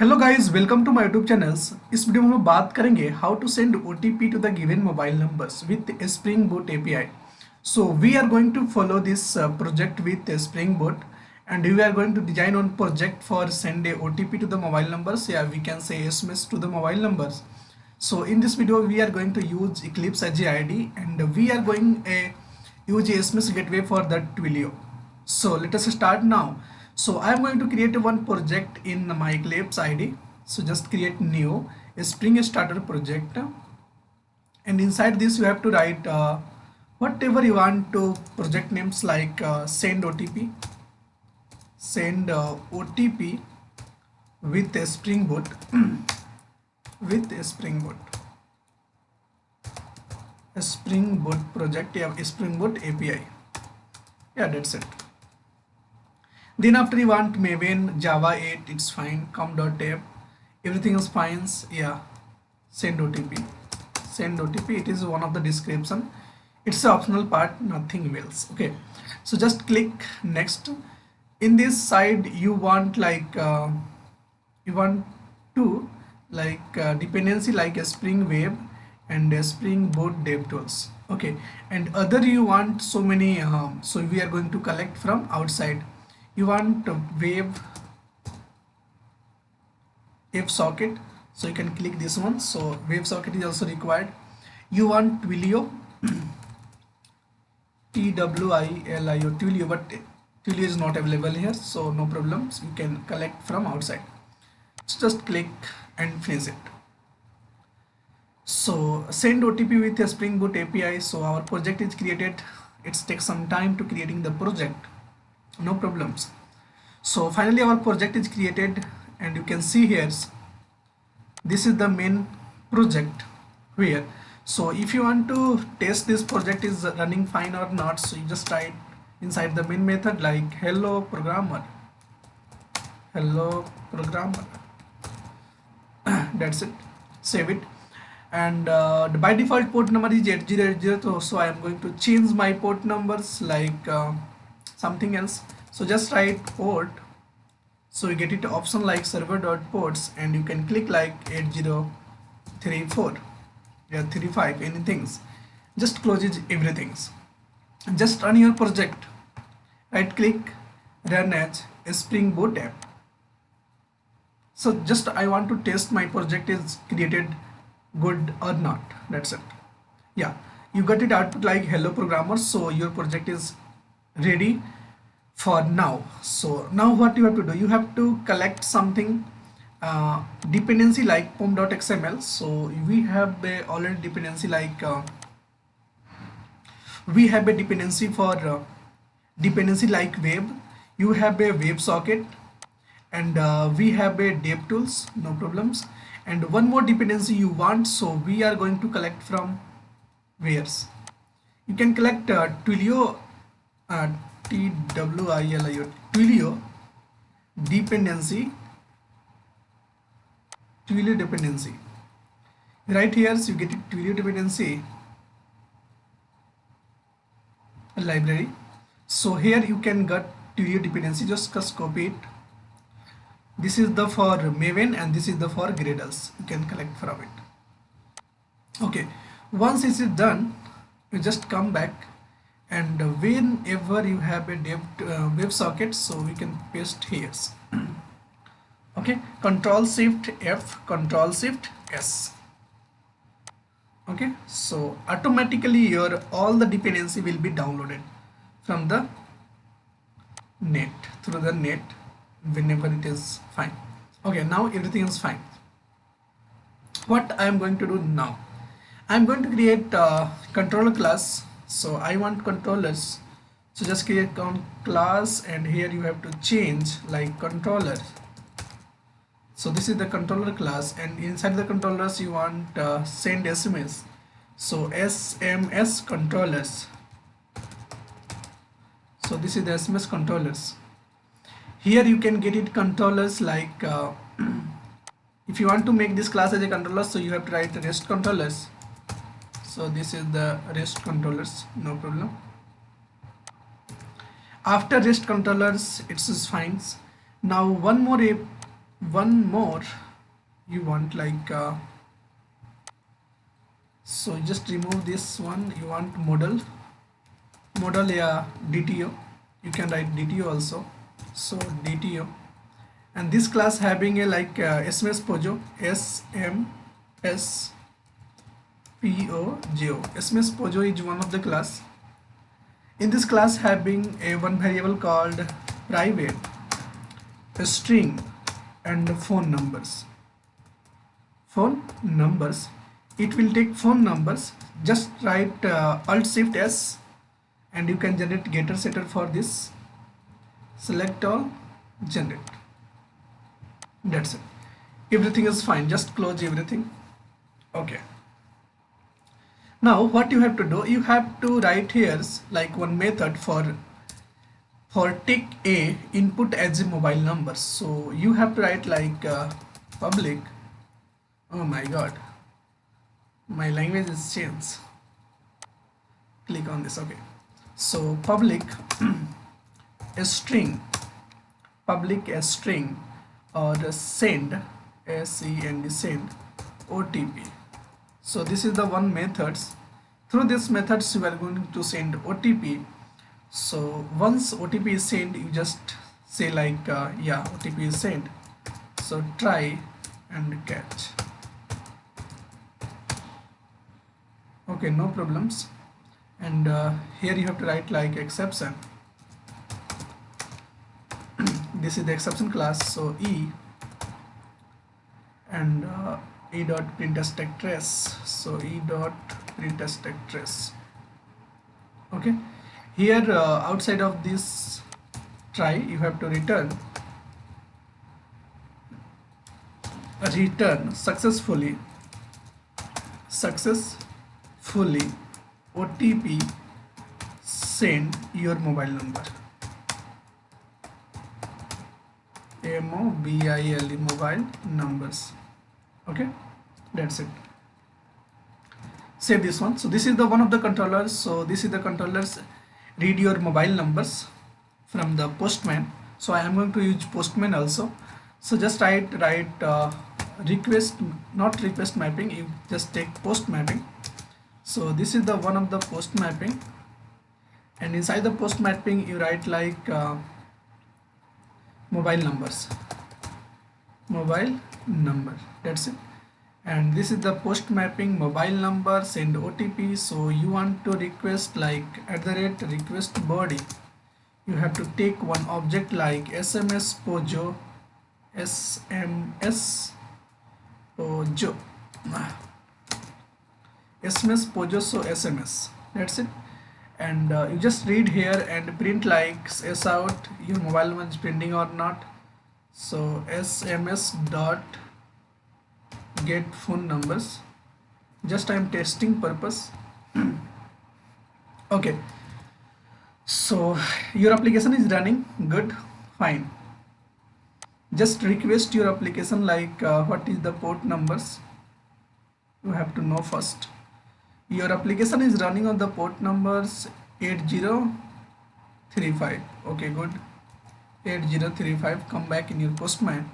Hello guys, welcome to my YouTube channels. इस video में हम बात करेंगे how to send OTP to the given mobile numbers with Spring Boot API. So we are going to follow this project with Spring Boot, and we are going to design one project for send a OTP to the mobile numbers. Yeah, we can say SMS to the mobile numbers. So in this video we are going to use Eclipse as a IDE, and we are going a use a SMS gateway for that Twilio. So let us start now. So I am going to create one project in my Eclipse ID. So just create new Spring Starter project, and inside this you have to write whatever you want to project names like send OTP, send OTP with a Spring Boot with a Spring Boot project. Yeah, Spring Boot API. Yeah, that's it. Then after you want Maven, Java 8, it's fine. Com.app, everything is fine. Yeah, send OTP. Send OTP. It is one of the description. It's the optional part, nothing else. Okay, so just click next. In this side, you want you want to dependency like a Spring Web and a Spring Boot DevTools. Okay, and other you want so many. So we are going to collect from outside. You want wave socket, so you can click this one. So wave socket is also required. You want Twilio, Twilio, Twilio, but Twilio is not available here, so no problems. You can collect from outside. So just click and finish it. So send OTP with a Spring Boot API. So our project is created. It takes some time to creating the project. No problems. So finally our project is created, and you can see here this is the main project here. So if you want to test this project is running fine or not, so you just write inside the main method like hello programmer, that's it. Save it. And by default port number is 8080, so I am going to change my port numbers like something else. So just write port, so you get it option like server.ports, and you can click like 8034, yeah, 35, anything. Just close it, everything. Just run your project. Right click, run as a Spring Boot app. So just I want to test my project is created good or not, that's it. Yeah, you got it output like hello programmer. So your project is ready for now. So now what you have to do, you have to collect something dependency like pom.xml. so we have a already dependency like we have a dependency for dependency like web. You have a web socket, and we have a dev tools, no problems. And one more dependency you want, so we are going to collect from where's. You can collect Twilio, Twilio, Twilio dependency, Twilio dependency. Right here, so you get it, Twilio dependency library. So here you can get Twilio dependency, just copy it. This is the for Maven, and this is the for Gradles. You can collect from it. Okay, once this is done, you just come back, and whenever you have a web socket, so we can paste here. Okay, Control Shift F, Control Shift S. Okay, so automatically your all the dependency will be downloaded from the net, through the net, whenever it is fine. Okay, now everything is fine. What I am going to do now, I am going to create a controller class. So I want controllers, so just create class, and here you have to change like controller. So this is the controller class, and inside the controllers you want send SMS. So SMS controllers. So this is the SMS controllers. Here you can get it controllers like if you want to make this class as a controller, so you have to write REST controllers. So this is the REST controllers, no problem. After REST controllers, it's fine. Now one more one more you want like so just remove this one. You want model, yeah, DTO. You can write DTO also. So DTO, and this class having a like SMS Pojo, SMS POJO. SMS Pojo is one of the class. In this class having a one variable called private, a string, and phone numbers. Phone numbers. It will take phone numbers. Just write Alt Shift S, and you can generate getter setter for this. Select all, generate. That's it. Everything is fine. Just close everything. Okay. Now what you have to do, you have to write here like one method for take a input as a mobile number. So you have to write like public, oh my god, my language is changed. Click on this. Okay, so public a string, public a string, or send, SEND, send OTP. So this is the one methods. Through this methods you are going to send OTP. So once OTP is sent, you just say like yeah, OTP is sent. So try and catch. Okay, no problems. And here you have to write like exception. This is the exception class. So E and E dot print as tag trace. So E dot print as tag trace. Okay, here outside of this try you have to return successfully OTP send your mobile number, MOBILE, mobile numbers. Okay, that's it. Save this one. So this is the one of the controllers. So this is the controllers read your mobile numbers from the Postman. So I am going to use Postman also. So just write request, not request mapping, you just take post mapping. So this is the one of the post mapping, and inside the post mapping you write like mobile numbers, mobile number, that's it. And this is the post mapping mobile number, send OTP. So you want to request like @request body, you have to take one object like SMS Pojo, SMS Pojo, SMS Pojo, so SMS, that's it. And you just read here and print like S out, your mobile number is printing or not. So SMS dot get phone numbers, just I am testing purpose. Okay, so your application is running good, fine. Just request your application like what is the port numbers, you have to know first. Your application is running on the port numbers 8035. Okay, good, 8035. Come back in your Postman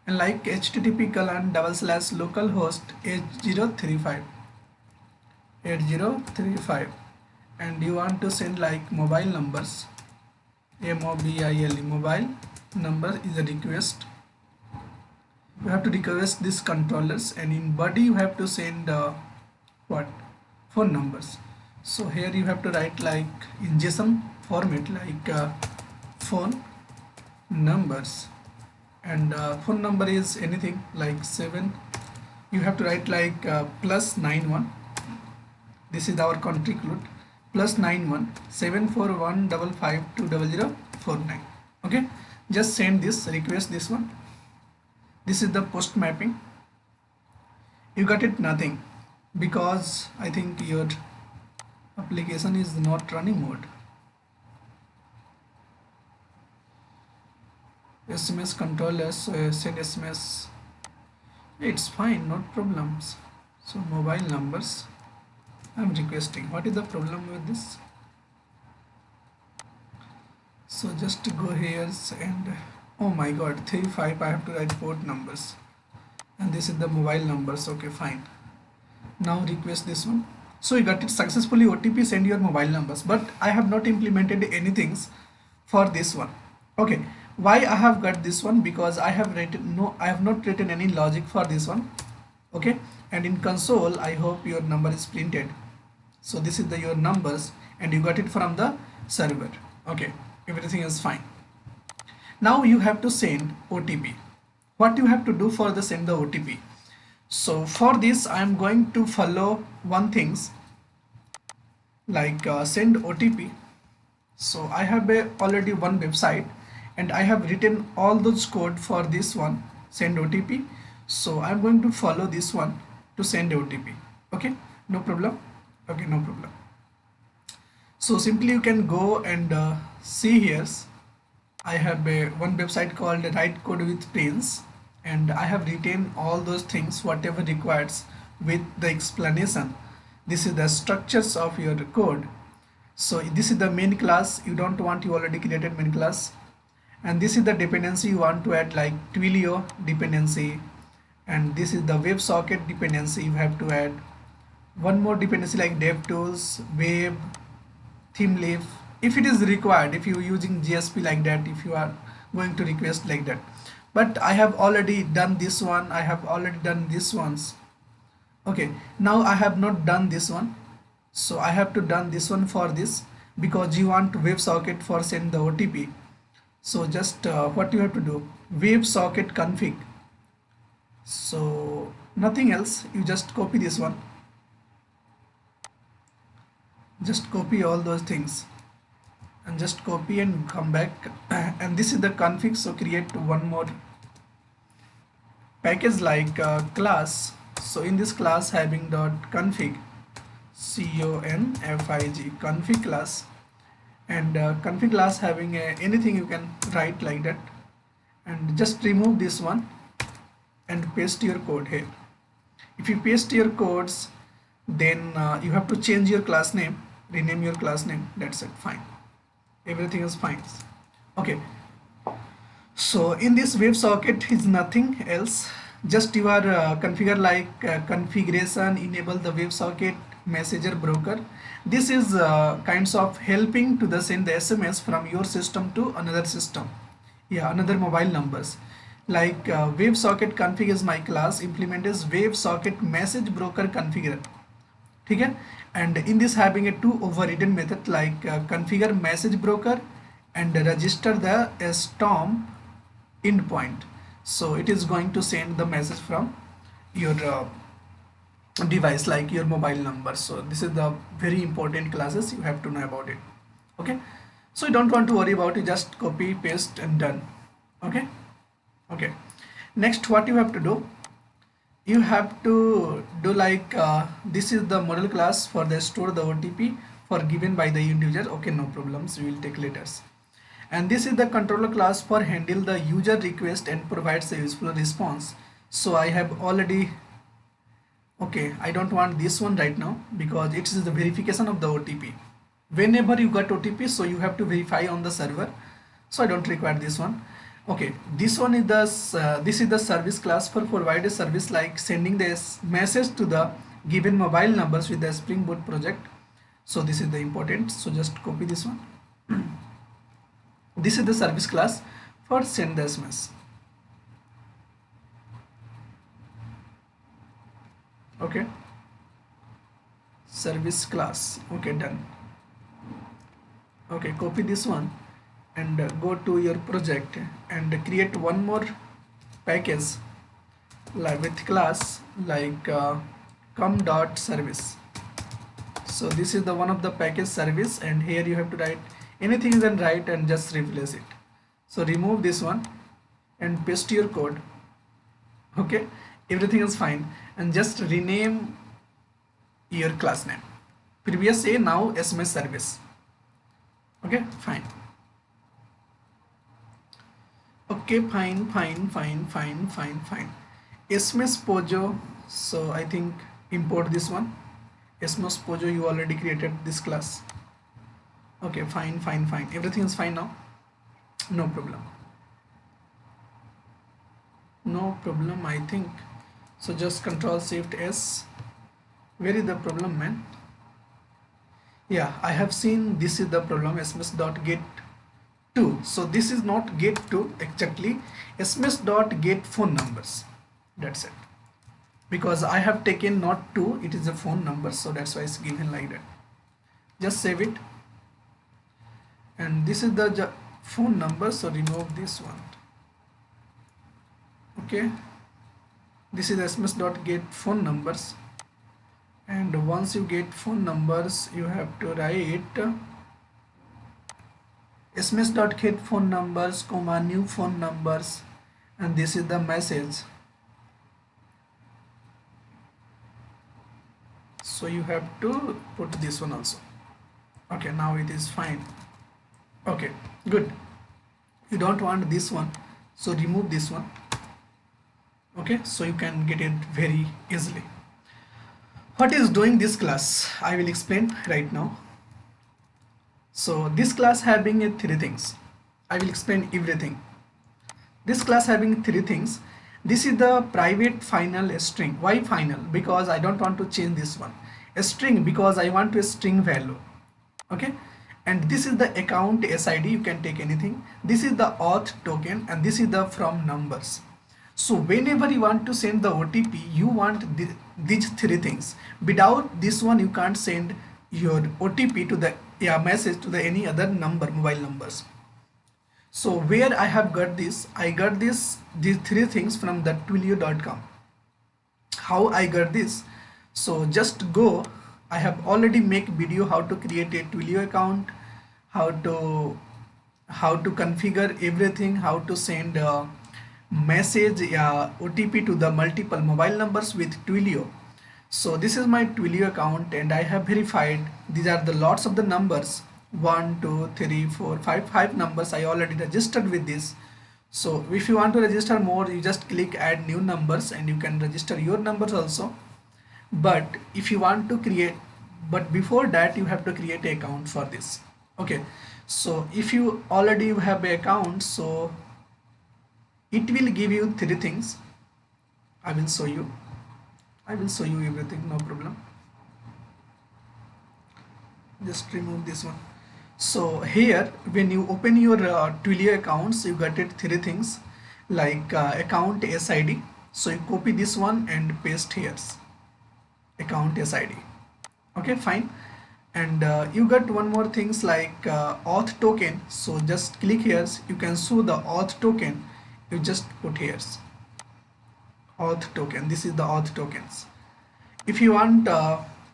and like http://localhost 8035, and you want to send like mobile numbers, MOBILE, mobile number is a request. You have to request these controllers, and in body you have to send what, phone numbers. So here you have to write like in JSON format like phone numbers, and phone number is anything like 7. You have to write like +91, this is our country code, +91 74155200049. okay, just send this, request this one. This is the post mapping. You got it? Nothing, because I think your application is not running mode. SMS controllers, so send SMS, it's fine, not problems. So mobile numbers I'm requesting, what is the problem with this? So just go here and Oh my god, 35, I have to write port numbers. And this is the mobile numbers. Okay, fine. Now request this one. So you got it successfully. OTP send your mobile numbers, but I have not implemented anything for this one. Okay, why I have got this one? Because I have written no, I have not written any logic for this one. Okay, and in console I hope your number is printed. So this is the your numbers and you got it from the server. Okay, everything is fine. Now you have to send OTP. What you have to do for the send the OTP? So for this I am going to follow one things like send OTP. So I have already one website and I have written all those code for this one send OTP. So I'm going to follow this one to send OTP. Okay, no problem. Okay, no problem. So simply you can go and see here. I have one website called Write Code with Prince, and I have written all those things whatever requires with the explanation. This is the structures of your code. So this is the main class. You don't want, you already created main class, and this is the dependency you want to add like Twilio dependency, and this is the WebSocket dependency you have to add. One more dependency like DevTools, Web, ThemeLeaf, if it is required, if you are using GSP like that, if you are going to request like that. But I have already done this one, I have already done this ones. Okay, now I have not done this one, so I have to done this one for this, because you want WebSocket for send the OTP. So just what you have to do, WebSocket config. So nothing else, you just copy this one, just copy all those things and just copy and come back and this is the config. So create one more package like class. So in this class having dot config, config class, and config class having anything you can write like that, and just remove this one and paste your code here. If you paste your codes, then you have to change your class name, rename your class name, that's it, fine, everything is fine. Okay, so in this WebSocket is nothing else, just you are configure like configuration, enable the WebSocket messenger broker. This is kinds of helping to the send the SMS from your system to another system, yeah, another mobile numbers. Like WebSocket config is my class, implement is WebSocket message broker configure. Okay, and in this having a two overridden method like configure message broker and register the storm endpoint. So it is going to send the message from your device like your mobile number. So this is the very important classes, you have to know about it. Okay, so you don't want to worry about it, just copy paste and done. Okay, okay, next what you have to do, you have to do like this is the model class for the store the OTP for given by the individual. Okay, no problems, we will take later. And this is the controller class for handle the user request and provides a useful response. So I have already, okay, I don't want this one right now because it is the verification of the OTP. Whenever you got OTP, so you have to verify on the server, so I don't require this one. Okay, this one is the this is the service class for provide a service like sending this message to the given mobile numbers with the Spring Boot project. So this is the important, so just copy this one. This is the service class for send the SMS. Okay, service class. Okay, done. Okay, copy this one and go to your project and create one more package like with class like com.service. So this is the one of the package service, and here you have to write anything you can write and just replace it. So remove this one and paste your code. Okay, everything is fine, and just rename your class name, previous say now SMS service. Okay, fine. Okay, fine. SMS Pojo, so I think import this one. SMS Pojo, you already created this class. Okay, fine, everything is fine now, no problem. No problem, I think. So just Control Shift S. Where is the problem, man? Yeah, I have seen this is the problem, sms dot get to. So this is not get to exactly, sms dot get phone numbers. That's it. Because I have taken not to, it is a phone number, so that's why it's given like that. Just save it. And this is the phone number, so remove this one. Okay, this is sms dot get phone numbers. And once you get phone numbers, you have to write sms dot get phone numbers comma new phone numbers, and this is the message. So you have to put this one also. Okay, now it is fine. Okay, good. You don't want this one, so remove this one. Okay, so you can get it very easily. What is doing this class, I will explain right now. So this class having three things. I will explain everything. This class having three things. This is the private final string. Why final? Because I don't want to change this one. A string because I want a string value. Okay, and this is the account SID. You can take anything. This is the auth token, and this is the from numbers. So whenever you want to send the OTP, you want these three things. Without this one, you can't send your OTP to the message to the any other number, mobile numbers. So where I have got this, I got these three things from the twilio.com. How I got this? So just go. I have already make video how to create a Twilio account, how to configure everything, how to send message OTP to the multiple mobile numbers with Twilio. So this is my Twilio account, and I have verified these are the lots of the numbers, 1 2 3 4 5 numbers I already registered with this. So if you want to register more, you just click add new numbers and you can register your numbers also. But if you want to create, but before that you have to create an account for this. Okay, so if you already have an account, so it will give you three things. I will show you everything, no problem. Just remove this one. So here when you open your Twilio accounts, you got it three things like account SID. So you copy this one and paste here, account SID. Okay, fine. And you got one more things like auth token. So just click here, you can show the auth token. You just put here auth token. This is the auth tokens. If you want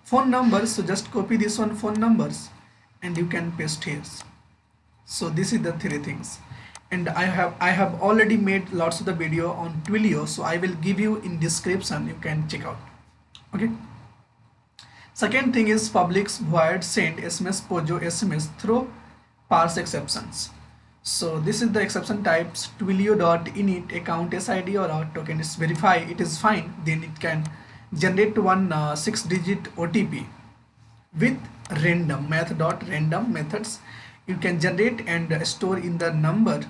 phone numbers, so just copy this one phone numbers and you can paste here. So this is the three things. And I have already made lots of the video on Twilio, so I will give you in description, you can check out. Okay, second thing is public void send SMS POJO SMS through parse exceptions. So this is the exception types twilio.init account SID or auth token is verify, it is fine, then it can generate one 6-digit OTP with random math.random methods. You can generate and store in the number.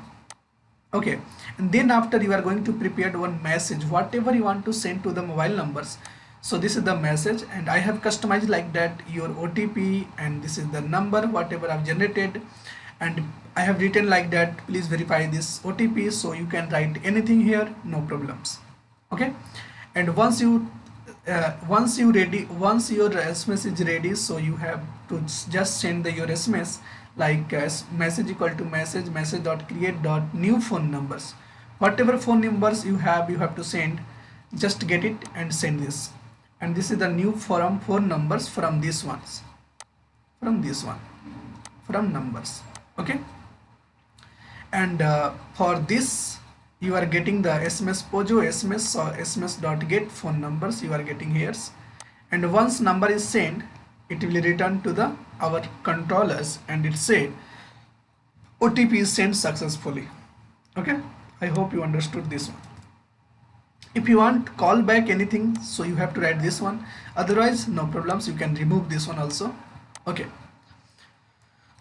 Okay, and then after you are going to prepare one message, whatever you want to send to the mobile numbers. So this is the message, and I have customized like that your OTP, and this is the number whatever I've generated, and I have written like that, please verify this OTP. So you can write anything here, no problems. Okay, and once your SMS is ready, so you have to just send your SMS like message equal to message dot create dot new phone numbers. Whatever phone numbers you have to send, just get it and send this. And this is the new phone numbers from these ones, from numbers. Okay, and for this you are getting the SMS POJO SMS or SMS dot get phone numbers you are getting here, and once number is sent, it will return to the our controllers and it said OTP is sent successfully. Okay, I hope you understood this one. If you want call back anything, so you have to write this one, otherwise no problems, you can remove this one also. Okay,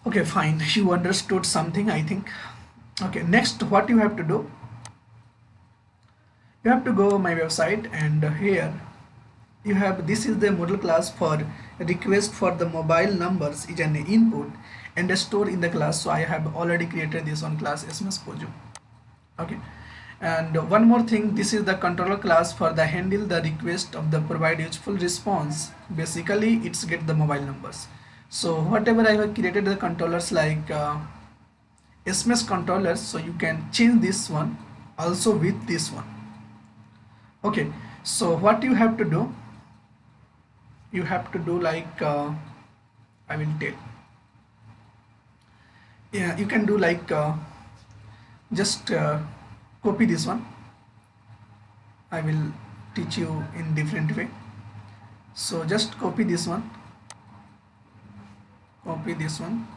okay, fine, you understood something, I think. Okay, next what you have to do, You have to go my website, and here you have, this is the model class for request for the mobile numbers is an input and a store in the class. So I have already created this one class SMS Pojo. Okay, and one more thing, this is the controller class for the handle the request of the provide useful response. Basically it's get the mobile numbers. So whatever I have created the controllers like SMS controllers, so you can change this one also with this one. Okay, so what you have to do, you have to do like I will tell, yeah, you can do like just copy this one. I will teach you in different way. So just copy this one, copy this one,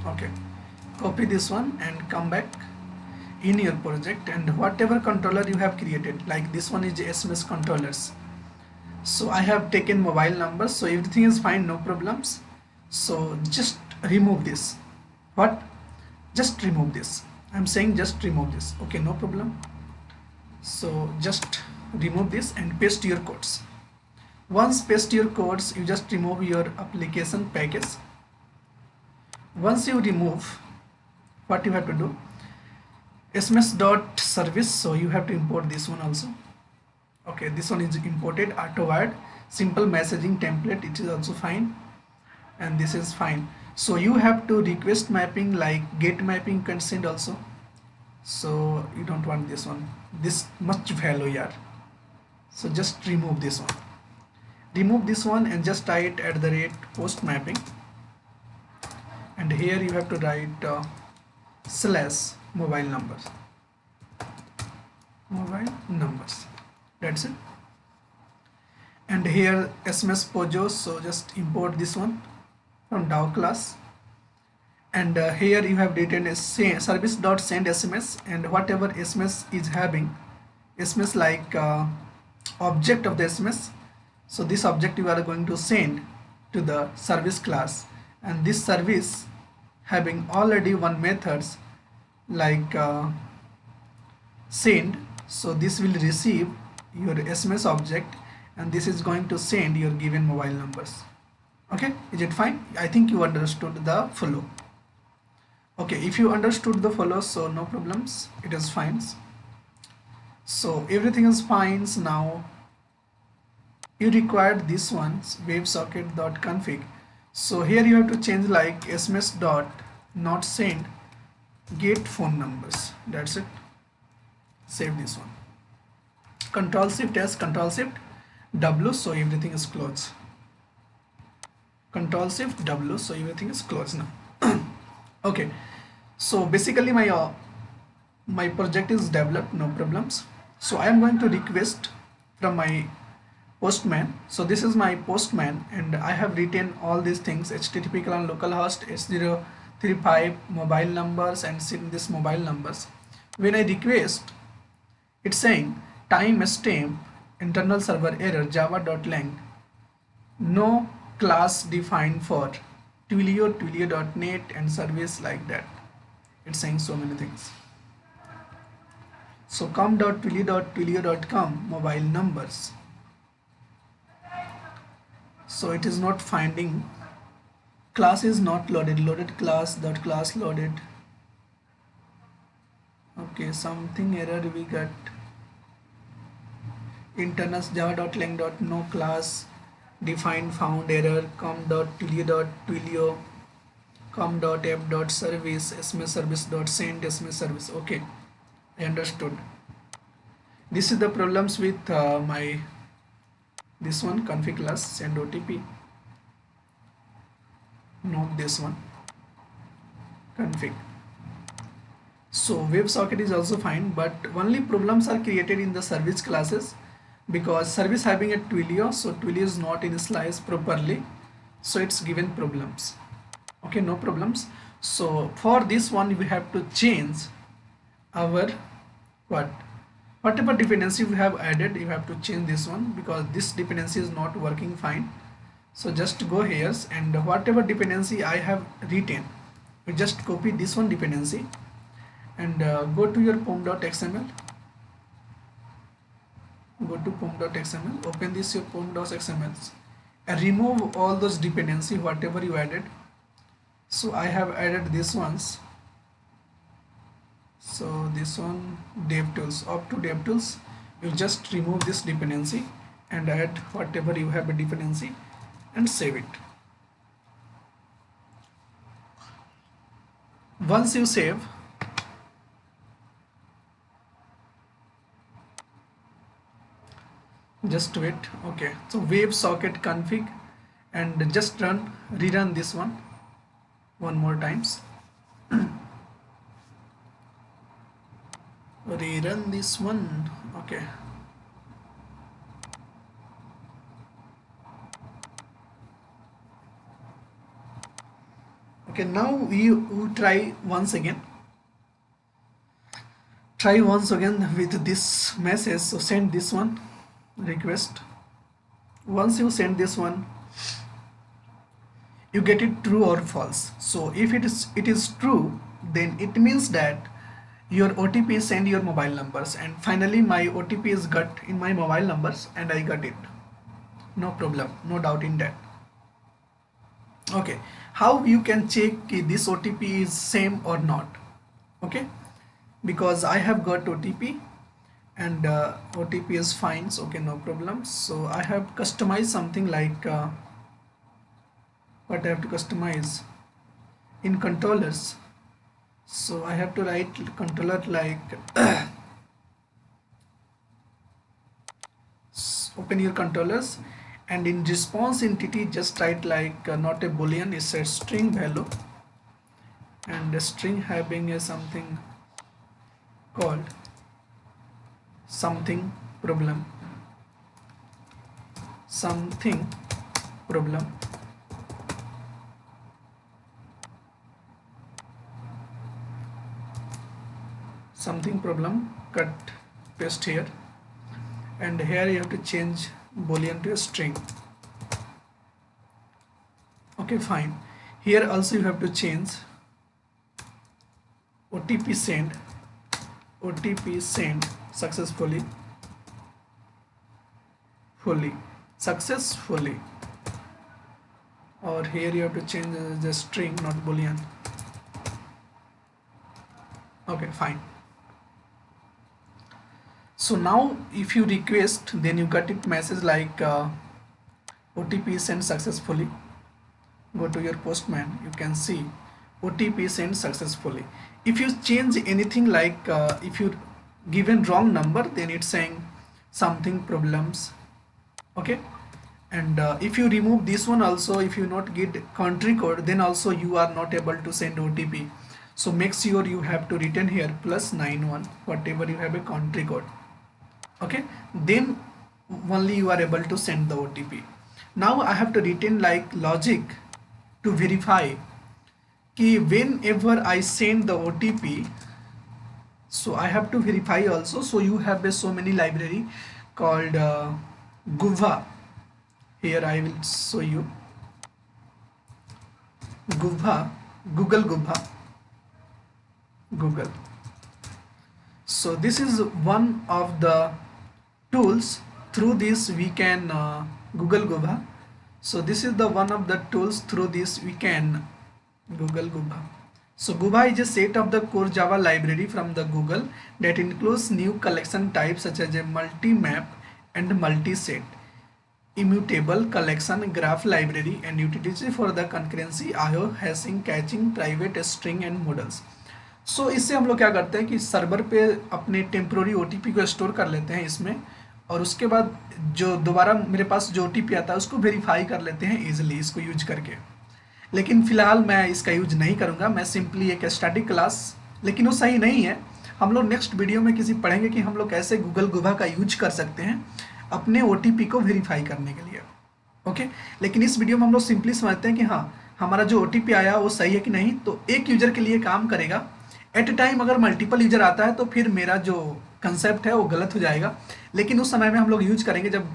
okay, copy this one and come back in your project, and whatever controller you have created, like this one is SMS controllers. So I have taken mobile numbers, so everything is fine, no problems. So just remove this. What? Just remove this. I'm saying just remove this. Okay, no problem. So just remove this and paste your codes. Once paste your codes, you just remove your application package. Once you remove, what you have to do, sms.service, so you have to import this one also. Okay, this one is imported, AutoWord simple messaging template, it is also fine, and this is fine. So you have to request mapping like get mapping consent also. So you don't want this one, this much value here. So just remove this one, remove this one, and just write @post mapping, and here you have to write slash mobile numbers, that's it. And here SMS Pojo, so just import this one from DAO class, and here you have written a service.send SMS, and whatever SMS is having SMS like object of the SMS, so this object you are going to send to the service class, and this service having already one methods like send, so this will receive your SMS object, and this is going to send your given mobile numbers. Okay, is it fine? I think you understood the flow. Okay, if you understood the flow, so no problems, it is fine. So everything is fine. Now you required this one, websocket.config. so here you have to change like sms dot not send get phone numbers, that's it. Save this one, control shift s, control shift w, so everything is closed, control shift w, so everything is closed now. Okay, so basically my project is developed, no problems. So I am going to request from my Postman. So this is my Postman, and I have written all these things: HTTP colon localhost h035 mobile numbers, and send this mobile numbers. When I request, it's saying time stamp internal server error java.lang, no class defined for Twilio, twilio.net and service like that. It's saying so many things. So com.twilio.twilio.com mobile numbers. So it is not finding, class is not loaded, loaded class, dot class loaded. Okay, something error we got. Internal java.lang no class defined found error, com.twilio.twilio, com.app.service, sms service.send, sms service. Okay, I understood. This is the problems with my this one config class send OTP. Note this one config. So WebSocket is also fine, but only problems are created in the service classes because service having a Twilio, so Twilio is not initialized properly, so it's given problems. Okay, no problems. So for this one we have to change our whatever dependency we have added, you have to change this one because this dependency is not working fine. So just go here and whatever dependency I have written, you just copy this one dependency and go to your pom.xml, go to pom.xml, open this your pom.xml and remove all those dependency whatever you added. So I have added this ones. So this one DevTools, up to DevTools, you just remove this dependency and add whatever you have a dependency and save it. Once you save, just wait. Okay, so WebSocket config and just rerun this one more times. Rerun this one. Okay, okay, now you try once again with this message. So send this one request. Once you send this one, you get it true or false. So if it is true, then it means that your OTP send your mobile numbers, and finally my OTP is got in my mobile numbers and I got it. No problem, no doubt in that. Okay, how you can check this OTP is same or not? Okay, because I have got OTP and OTP is fine, so okay, no problem. So I have customized something like what I have to customize in controllers. So I have to write controller like open your controllers and in response entity just write like not a boolean, it's a string value, and the string having a something called something problem. Something problem. Something problem, cut paste here, and here you have to change boolean to a string. Okay, fine. Here also you have to change OTP send successfully, successfully, or here you have to change the string, not boolean. Okay, fine. So now if you request, then you got it message like OTP sent successfully. Go to your postman, you can see OTP sent successfully. If you change anything like if you given wrong number, then it's saying something problems. Okay, and if you remove this one also, if you not get country code, then also you are not able to send OTP. So make sure you have to return here +91 whatever you have a country code. Okay, then only you are able to send the OTP. Now I have to return like logic to verify कि whenever I send the OTP, so I have to verify also. So you have a so many library called Guvha. Here I will show you Guvha, Google Guvha, Google. So this is one of the tools. Through this we can Google Guvha. So this is the one of the tools through this we can Google Guvha. So Guvha is a set of the core Java library from the Google that includes new collection types such as a multi-map and multi-set, immutable collection, graph library, and utility for the concurrency, IO, hashing, caching, private string and models. सो इससे हम लोग क्या करते हैं कि server पे अपने temporary OTP को स्टोर कर लेते हैं इसमें, और उसके बाद जो दोबारा मेरे पास जो OTP आता है उसको वेरीफाई कर लेते हैं इजीली इसको यूज करके. लेकिन फिलहाल मैं इसका यूज नहीं करूँगा, मैं सिंपली एक स्टैटिक क्लास, लेकिन वो सही नहीं है. हम लोग नेक्स्ट वीडियो में किसी पढ़ेंगे कि हम लोग कैसे गूगल गुभा का यूज कर सकते हैं अपने OTP को वेरीफाई करने के लिए. ओके, लेकिन इस वीडियो में हम लोग सिंपली समझते हैं कि हाँ हमारा जो OTP आया वो सही है कि नहीं. तो एक यूजर के लिए काम करेगा. एट ए टाइम अगर मल्टीपल यूजर आता है तो फिर मेरा जो कंसेप्ट है वो गलत हो जाएगा. लेकिन उस समय में हम लोग यूज करेंगे जब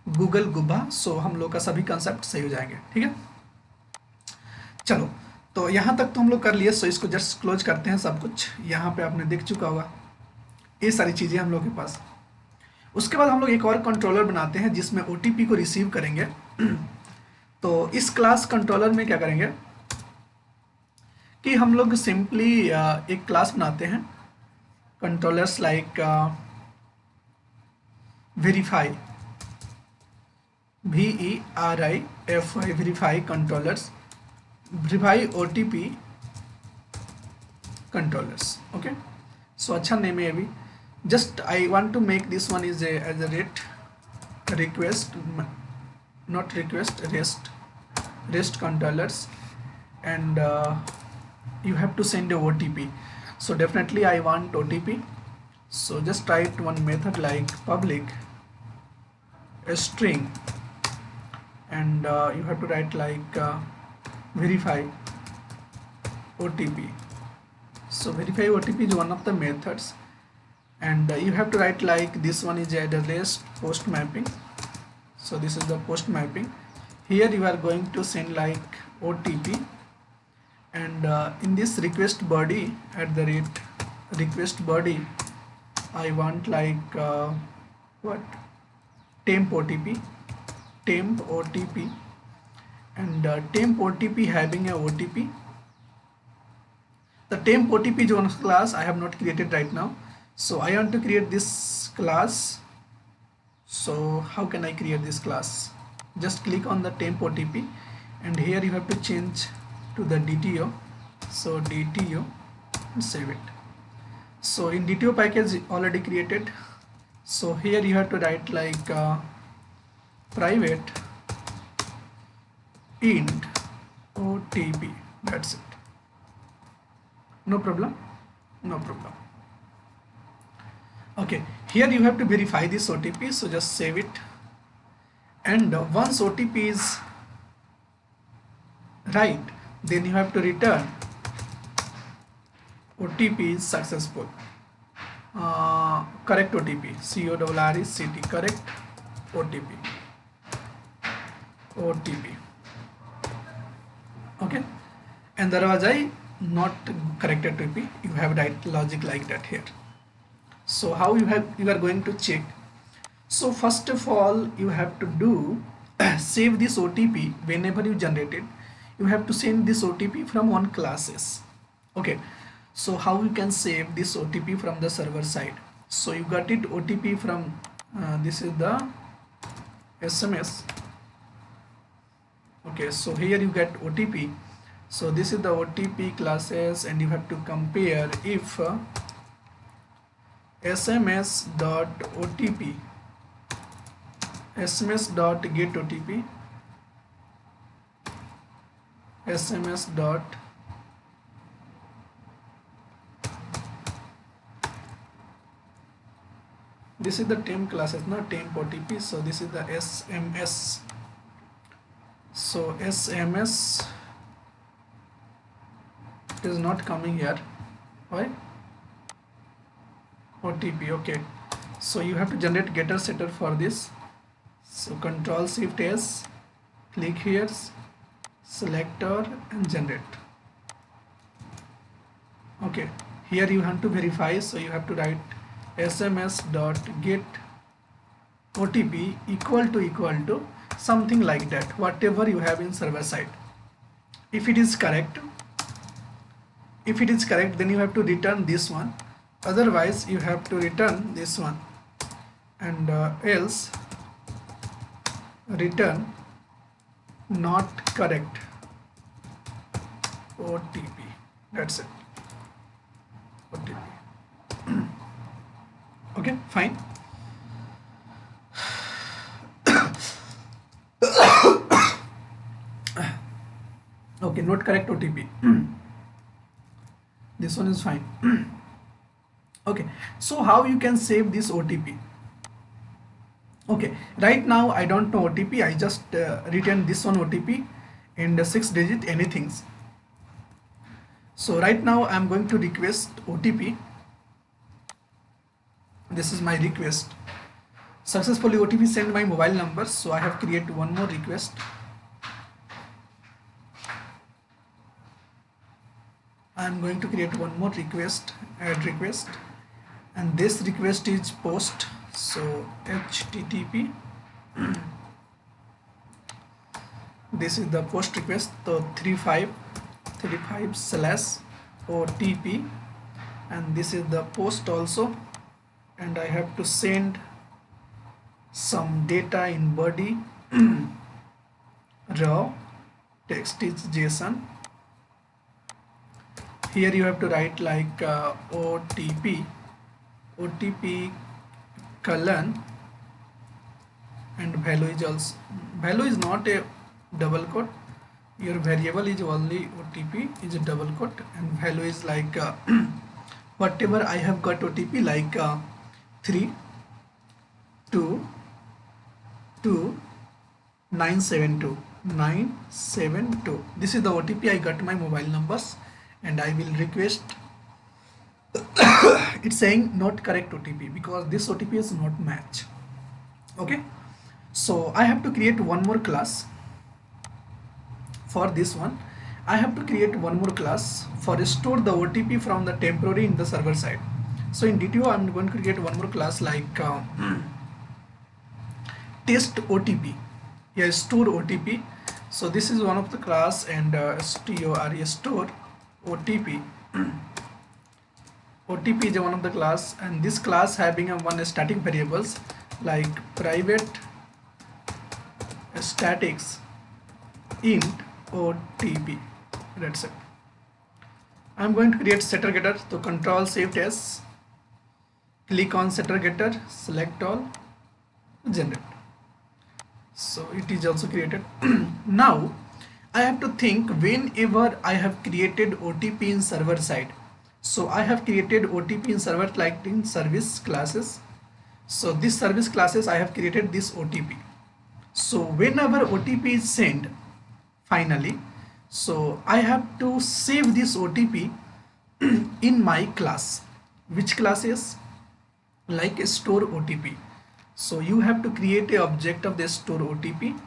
गूगल गुब्बा, सो हम लोग का सभी कंसेप्ट सही हो जाएंगे। ठीक है, चलो तो यहाँ तक तो हम लोग कर लिए। सो इसको जस्ट क्लोज करते हैं। सब कुछ यहाँ पे आपने देख चुका होगा, ये सारी चीज़ें हम लोग के पास। उसके बाद हम लोग एक और कंट्रोलर बनाते हैं जिसमें OTP को रिसीव करेंगे। तो इस क्लास कंट्रोलर में क्या करेंगे कि हम लोग सिंपली एक क्लास बनाते हैं, controllers like verify, VERIFY, verify controllers, verify OTP controllers. Okay, so अच्छा name है अभी। just I want to make this one is as a request, not request, rest controllers, and you have to send a OTP. So definitely I want OTP, so just write one method like public a string, and you have to write like verify OTP. So verify OTP is one of the methods, and you have to write like this one is a REST post mapping. So this is the post mapping. Here you are going to send like OTP, and in this request body at the rate request body I want like what temp OTP, and temp OTP having a OTP. The temp OTP is one class I have not created right now, so I want to create this class. So how can I create this class? Just click on the temp OTP, and here you have to change to the DTO. So DTO, and save it. So in DTO package already created, so here you have to write like private int OTP. That's it. No problem, no problem. Okay, here you have to verify this OTP, so just save it. And once OTP is right, then you have to return OTP is successful. Correct OTP, CORRECT, correct OTP. Okay, and otherwise not correct OTP, you have write logic like that here. So how you are going to check? So first of all you have to do save this OTP. Whenever you generate it, you have to send this OTP from one classes. Okay, so how you can save this OTP from the server side? So you got it OTP from this is the SMS. Okay, so here you get OTP. So this is the OTP classes, and you have to compare if SMS.OTP, SMS.get OTP, SMS dot this is the temp classes, not temp OTP. So this is the SMS. So SMS is not coming here. Why? OTP. Okay, so you have to generate getter setter for this. So Control Shift S, click here, selector, and generate. Okay, here you have to verify, so you have to write SMS.get OTP equal to something like that, whatever you have in server side. If it is correct, then you have to return this one. Otherwise you have to return this one, and else return not correct OTP. That's it, OTP. Okay, fine. Okay, not correct OTP. This one is fine. Okay, so how you can save this OTP? Okay, right now I don't know OTP, I just written this one OTP and 6 digit anything. So right now I'm going to request OTP. This is my request. successfully OTP sent my mobile number, so I have created one more request. I am going to create one more request, add request, and this request is post. So HTTP, this is the post request, so 3535 slash OTP, and this is the post also, and I have to send some data in body. Raw text is JSON. Here you have to write like OTP colon, and value is also, value is not a double quote, your variable is only OTP is a double quote, and value is like whatever I have got OTP, like 3 2 2 972 972. This is the OTP I got my mobile numbers, and I will request. It's saying not correct OTP because this OTP is not match. Okay, so I have to create one more class. For this one I have to create one more class for store the OTP from the temporary in the server side. So in DTO I'm going to create one more class like test OTP. Yeah, store OTP. So this is one of the class, and store OTP. OTP is one of the class, and this class having a one static variables like private statics int OTP. That's it. I'm going to create setter getter. So Control Shift S, click on setter getter, select all, generate. So it is also created. Now I have to think whenever I have created OTP in server side. So I have created OTP in server like in service classes. So this service classes I have created this OTP. So whenever OTP is sent finally, so I have to save this OTP in my class. Which class is like a store OTP. So you have to create a object of the store OTP.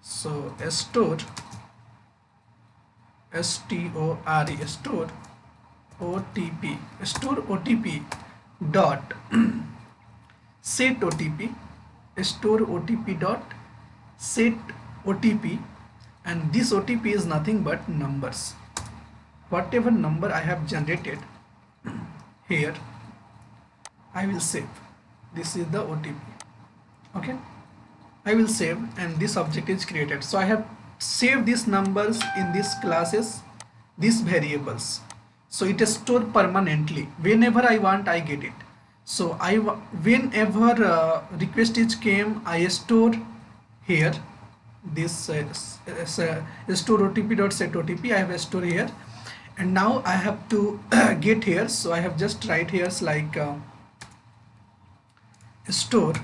So store store OTP, store OTP dot set OTP, store OTP dot set OTP, and this OTP is nothing but numbers. Whatever number I have generated here I will save. This is the OTP. Okay, I will save, and this object is created. So I have saved these numbers in these classes, these variables. So it is stored permanently. Whenever I want I get it. So whenever request is came, I store here this store OTP dot set OTP. I have a store here, and now I have to get here. So I have just write here like store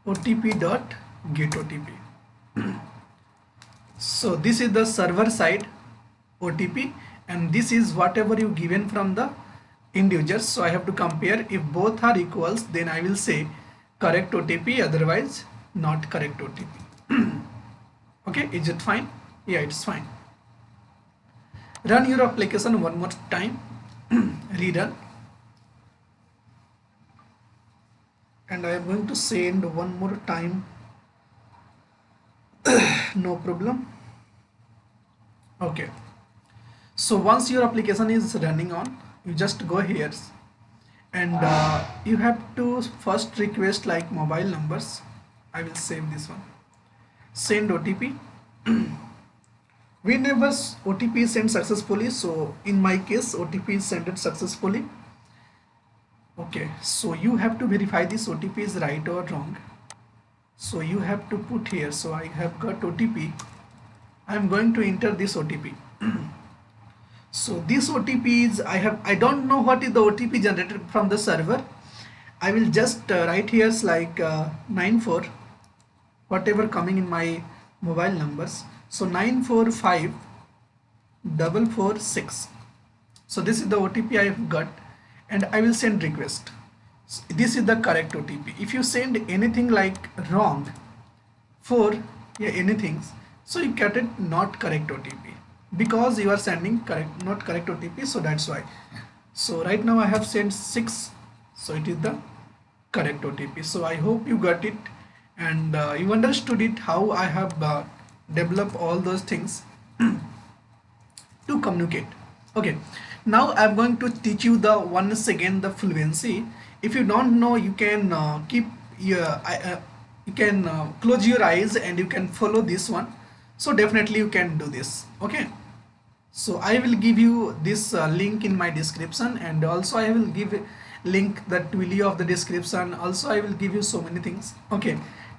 OTP dot get OTP. So this is the server side OTP, and this is whatever you given from the end users. So I have to compare. If both are equals, then I will say correct OTP, otherwise not correct OTP. Okay, is it fine? Yeah, it's fine. Run your application one more time. Rerun. And I am going to send one more time. No problem. Okay, so once your application is running on, you just go here, and you have to first request like mobile numbers. I will save this one. Send OTP. Whenever OTP is sent successfully, so in my case OTP is sent successfully. Okay, so you have to verify this OTP is right or wrong. So you have to put here. So I have got OTP. I am going to enter this OTP. So this OTP is, I don't know what is the OTP generated from the server. I will just write here like 94, whatever coming in my mobile numbers. So 945446. So this is the OTP I have got, and I will send request. This is the correct OTP. If you send anything like wrong 4 yeah anything, so you get it not correct OTP because you are sending correct not correct OTP, so that's why. So right now I have sent 6, so it is the correct OTP. So I hope you got it and you understood it, how I have developed all those things to communicate. Okay, now I'm going to teach you the once again the fluency. If you don't know, you can keep your you can close your eyes and you can follow this one. So definitely you can do this. Okay, so I will give you this link in my description, and also I will give link the Twilio of the description. Also I will give you so many things. Okay,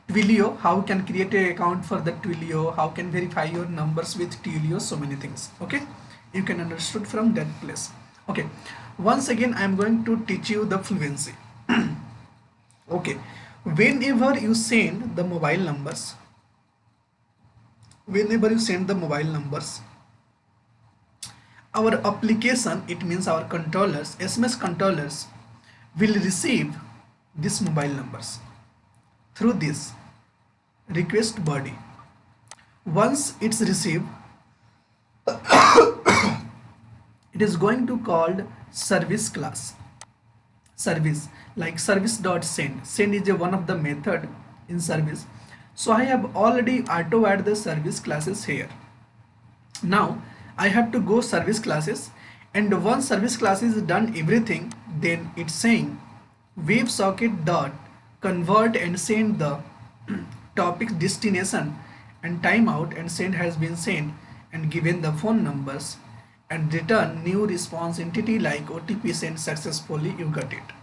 Twilio, how you can create a account for the Twilio, how can verify your numbers with Twilio, so many things. Okay, you can understood from that place. Okay, once again I am going to teach you the fluency. Okay, whenever you send the mobile numbers, our application, it means our controllers, SMS controllers will receive these mobile numbers through this request body. Once it's received, it is going to called service class. Service like service.send. Send is one of the method in service. So I have already auto add the service classes here. Now I have to go service classes, and once service class is done everything, then it's saying WebSocket dot convert and send the topic destination and timeout, and send has been sent and given the phone numbers and return new response entity like OTP sent successfully, you got it.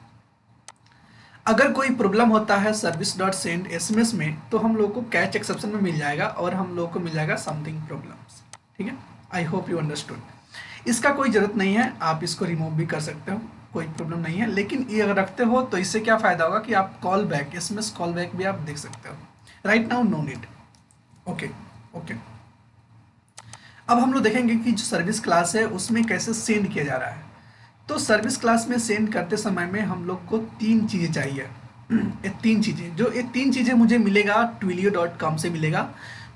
अगर कोई problem होता है service dot send SMS में, तो हम लोग को catch exception में मिल जाएगा और हम लोग को मिल जाएगा समथिंग प्रॉब्लम्स. ठीक है, आई होप यू अंडरस्टूड. इसका कोई ज़रूरत नहीं है, आप इसको रिमूव भी कर सकते हो, कोई प्रॉब्लम नहीं है. लेकिन ये अगर रखते हो तो इससे क्या फ़ायदा होगा कि आप call back, SMS call back भी आप देख सकते हो. Right now no need. Okay okay, अब हम लोग देखेंगे कि जो सर्विस क्लास है उसमें कैसे सेंड किया जा रहा है. तो सर्विस क्लास में सेंड करते समय में हम लोग को 3 चीज़ें चाहिए. ये 3 चीज़ें, जो ये 3 चीज़ें मुझे मिलेगा twilio.com से मिलेगा.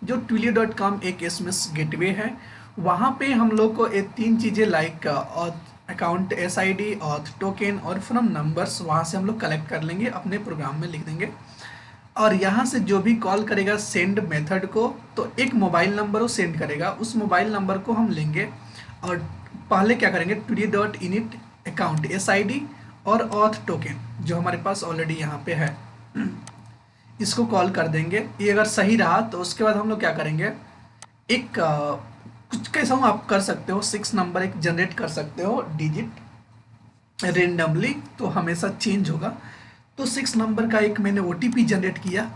जो twilio.com एक एसएमएस गेटवे है, वहाँ पे हम लोग को ये 3 चीज़ें like account SID, auth token और फ्रॉम नंबर्स, वहाँ से हम लोग कलेक्ट कर लेंगे, अपने प्रोग्राम में लिख देंगे. और यहाँ से जो भी कॉल करेगा सेंड मेथड को, तो एक मोबाइल नंबर वो सेंड करेगा, उस मोबाइल नंबर को हम लेंगे और पहले क्या करेंगे twilio.init अकाउंट SID और ऑथ टोकन जो हमारे पास ऑलरेडी यहाँ पे है, इसको कॉल कर देंगे. ये अगर सही रहा तो उसके बाद हम लोग क्या करेंगे, एक कुछ कैसा हूँ आप कर सकते हो, 6 नंबर एक जनरेट कर सकते हो डिजिट रेंडमली, तो हमेशा चेंज होगा. तो 6 नंबर का एक मैंने OTP जनरेट किया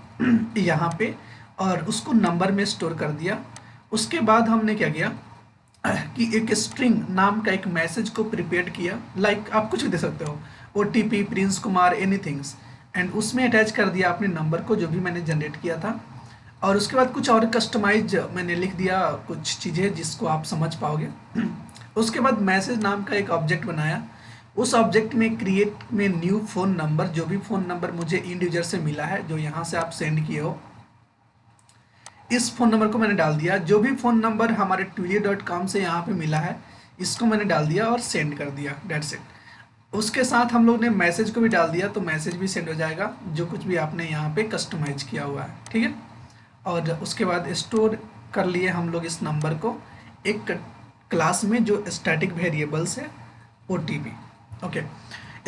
यहाँ पे और उसको नंबर में स्टोर कर दिया. उसके बाद हमने क्या किया कि एक स्ट्रिंग नाम का एक मैसेज को प्रिपेयर किया, लाइक आप कुछ भी दे सकते हो, OTP प्रिंस कुमार एनीथिंग्स, एंड उसमें अटैच कर दिया अपने नंबर को जो भी मैंने जनरेट किया था. और उसके बाद कुछ और कस्टमाइज मैंने लिख दिया कुछ चीज़ें जिसको आप समझ पाओगे. उसके बाद मैसेज नाम का एक ऑब्जेक्ट बनाया, उस ऑब्जेक्ट में क्रिएट में न्यू फ़ोन नंबर, जो भी फ़ोन नंबर मुझे इंड यूजर से मिला है जो यहाँ से आप सेंड किए हो, इस फ़ोन नंबर को मैंने डाल दिया. जो भी फ़ोन नंबर हमारे twilio.com से यहाँ पे मिला है इसको मैंने डाल दिया और सेंड कर दिया, डेट्स इट. उसके साथ हम लोग ने मैसेज को भी डाल दिया, तो मैसेज भी सेंड हो जाएगा जो कुछ भी आपने यहाँ पे कस्टमाइज किया हुआ है. ठीक है, और उसके बाद स्टोर कर लिए हम लोग इस नंबर को एक क्लास में जो स्टैटिक वेरिएबल्स है OTP. ओके,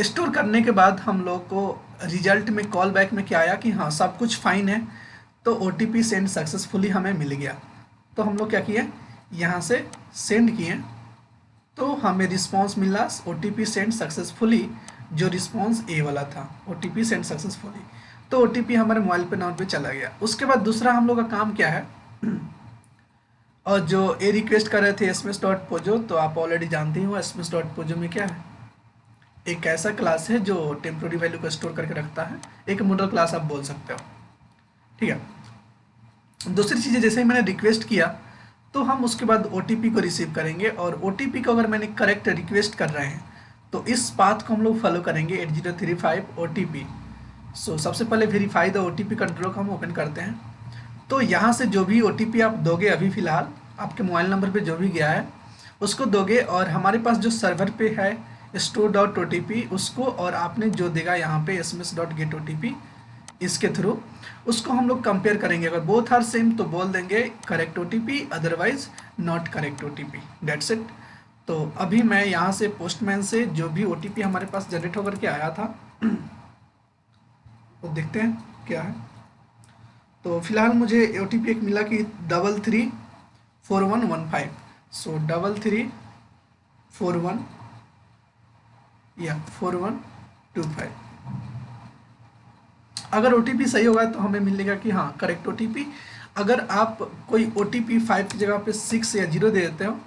स्टोर करने के बाद हम लोग को रिजल्ट में कॉल बैक में क्या आया कि हाँ सब कुछ फाइन है, तो OTP सेंड सक्सेसफुली हमें मिल गया. तो हम लोग क्या किए, यहाँ से सेंड किए, तो हमें रिस्पांस मिला OTP सेंड सक्सेसफुली, जो रिस्पांस A वाला था, OTP सेंड सक्सेसफुली. तो OTP हमारे मोबाइल पे नंबर पे चला गया. उसके बाद दूसरा हम लोग का काम क्या है, और जो ए रिक्वेस्ट कर रहे थे sms.pojo, तो आप ऑलरेडी जानते हो sms.pojo में क्या है, एक ऐसा क्लास है जो टेम्पोररी वैल्यू को स्टोर करके रखता है, एक मॉडल क्लास आप बोल सकते हो. ठीक है, दूसरी चीज़ें जैसे ही मैंने रिक्वेस्ट किया तो हम उसके बाद OTP को रिसीव करेंगे, और OTP को अगर मैंने करेक्ट रिक्वेस्ट कर रहे हैं तो इस पाथ को हम लोग फॉलो करेंगे 8035 OTP। सो सबसे पहले वेरीफाई द OTP कंट्रोल को हम ओपन करते हैं। तो यहाँ से जो भी OTP आप दोगे अभी फ़िलहाल आपके मोबाइल नंबर पे जो भी गया है उसको दोगे, और हमारे पास जो सर्वर पे है store.otp उसको, और आपने जो देगा यहाँ पे sms.getOTP इसके थ्रू उसको हम लोग कंपेयर करेंगे। अगर बोथ आर सेम तो बोल देंगे correct OTP, otherwise not correct OTP, that's it. तो अभी मैं यहाँ से पोस्टमैन से जो भी OTP हमारे पास जनरेट होकर के आया था वो देखते हैं क्या है। तो फिलहाल मुझे OTP एक मिला कि 334115। सो 3341 या 4125। अगर OTP सही होगा तो हमें मिलेगा कि हाँ करेक्ट OTP। अगर आप कोई OTP 5 की जगह पे 6 या 0 दे देते हो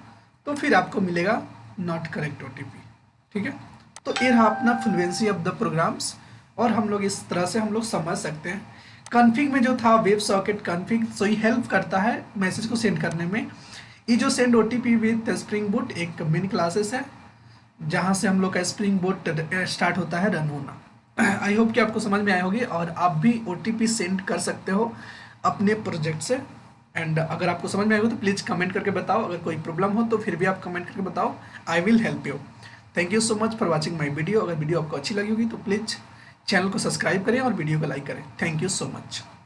तो फिर आपको मिलेगा नॉट करेक्ट OTP। ठीक है, तो ये रहा अपना फ्लुएंसी ऑफ द प्रोग्राम्स, और हम लोग इस तरह से हम लोग समझ सकते हैं। कॉन्फ़िग में जो था वेब सॉकेट कॉन्फ़िग, सो ये हेल्प करता है मैसेज को सेंड करने में। ये जो send OTP with spring boot एक मेन क्लासेस है जहाँ से हम लोग का स्प्रिंग बूट स्टार्ट होता है रन होना। आई होप कि आपको समझ में आई होगी, और आप भी OTP सेंड कर सकते हो अपने प्रोजेक्ट से। एंड अगर आपको समझ में आएगा तो प्लीज़ कमेंट करके बताओ। अगर कोई प्रॉब्लम हो तो फिर भी आप कमेंट करके बताओ, I will help you. Thank you so much for watching my video. अगर वीडियो आपको अच्छी लगी होगी तो प्लीज़ चैनल को सब्सक्राइब करें और वीडियो को लाइक करें। Thank you so much.